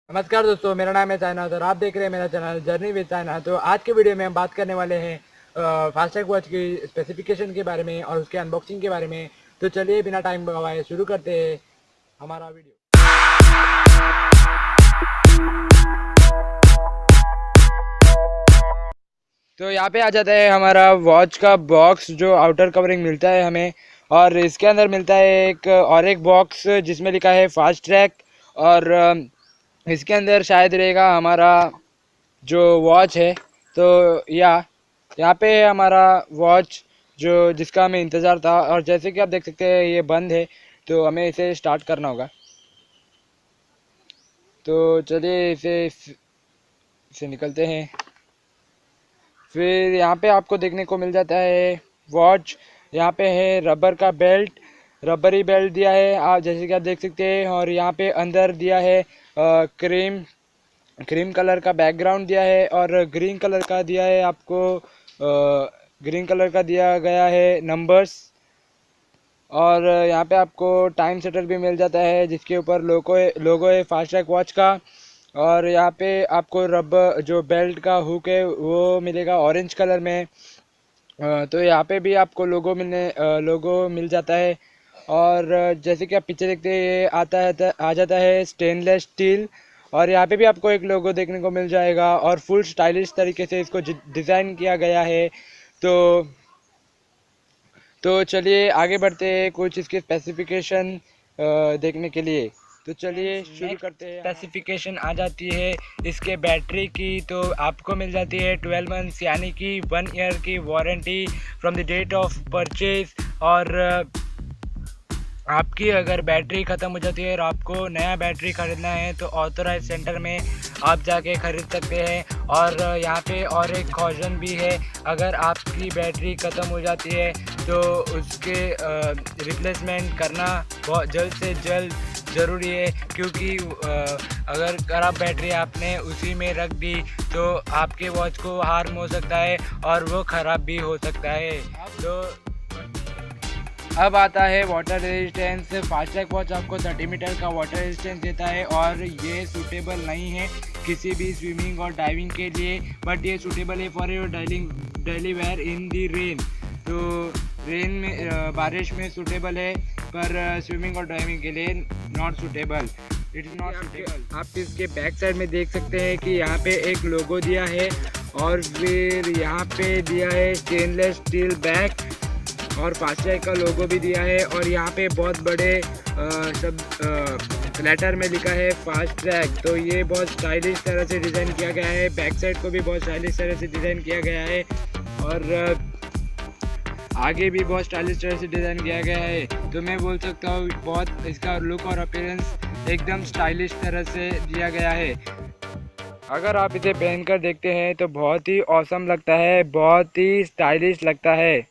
नमस्कार दोस्तों, मेरा नाम है चाइनाथ और आप देख रहे हैं मेरा चैनल जर्नी विद चाइना। तो आज के वीडियो में हम बात करने वाले हैं फास्टैग वॉच की स्पेसिफिकेशन के बारे में और उसके अनबॉक्सिंग के बारे में। तो चलिए बिना टाइम गवाए शुरू करते हैं हमारा वीडियो। तो यहाँ पे आ जाता है हमारा वॉच का बॉक्स, जो आउटर कवरिंग मिलता है हमें, और इसके अंदर मिलता है एक बॉक्स जिसमें लिखा है फास्ट ट्रैक। और इसके अंदर शायद रहेगा हमारा जो वॉच है। तो यहाँ पे है हमारा वॉच जो जिसका हमें इंतज़ार था। और जैसे कि आप देख सकते हैं ये बंद है, तो हमें इसे स्टार्ट करना होगा। तो चलिए इसे निकलते हैं। फिर यहाँ पे आपको देखने को मिल जाता है वॉच। यहाँ पे है रबर का बेल्ट, रबरी बेल्ट दिया है आप जैसे कि आप देख सकते हैं। और यहाँ पे अंदर दिया है क्रीम कलर का बैकग्राउंड दिया है, और ग्रीन कलर का दिया है आपको, ग्रीन कलर का दिया गया है नंबर्स। और यहाँ पे आपको टाइम सेटर भी मिल जाता है जिसके ऊपर लोगो है फास्ट ट्रैक वॉच का। और यहाँ पे आपको रबर जो बेल्ट का हुक है वो मिलेगा ऑरेंज कलर में। तो यहाँ पे भी आपको लोगो मिल जाता है। और जैसे कि आप पीछे देखते हैं ये आ जाता है स्टेनलेस स्टील। और यहाँ पे भी आपको एक लोगो देखने को मिल जाएगा, और फुल स्टाइलिश तरीके से इसको डिज़ाइन किया गया है। तो चलिए आगे बढ़ते हैं कुछ इसके स्पेसिफिकेशन देखने के लिए। तो चलिए शुरू करते हैं। स्पेसिफिकेशन आ जाती है इसके बैटरी की। तो आपको मिल जाती है 12 मंथ्स यानी कि 1 ईयर की warranty from the date of purchase. और आपकी अगर बैटरी ख़त्म हो जाती है और आपको नया बैटरी ख़रीदना है तो ऑथोराइज सेंटर में आप जाके ख़रीद सकते हैं। और यहाँ पे और एक कॉशन भी है, अगर आपकी बैटरी ख़त्म हो जाती है तो उसके रिप्लेसमेंट करना बहुत जल्द से जल्द ज़रूरी है। क्योंकि अगर खराब बैटरी आपने उसी में रख दी तो आपके वॉच को हार्म हो सकता है और वो ख़राब भी हो सकता है। तो अब आता है water resistance. Fast track watch आपको 30 मीटर का वाटर रेजिस्टेंस देता है, और ये सूटेबल नहीं है किसी भी स्विमिंग और डाइविंग के लिए, बट ये सूटेबल है for your daily wear in the rain. तो रेन में बारिश में सूटेबल है, पर स्विमिंग और डाइविंग के लिए not suitable, it is not suitable. आप इसके बैक साइड में देख सकते हैं कि यहाँ पे एक लोगो दिया है, और फिर यहाँ पे दिया है स्टेनलेस स्टील बैक, और फास्ट ट्रैक का लोगो भी दिया है। और यहाँ पे बहुत बड़े लेटर में लिखा है फास्ट ट्रैक। तो ये बहुत स्टाइलिश तरह से डिज़ाइन किया गया है। बैक साइड को भी बहुत स्टाइलिश तरह से डिज़ाइन किया गया है, और आगे भी बहुत स्टाइलिश तरह से डिज़ाइन किया गया है। तो मैं बोल सकता हूँ बहुत इसका लुक और अपीयरेंस एकदम स्टाइलिश तरह से दिया गया है। अगर आप इसे पहनकर देखते हैं तो बहुत ही ऑसम लगता है, बहुत ही स्टाइलिश लगता है।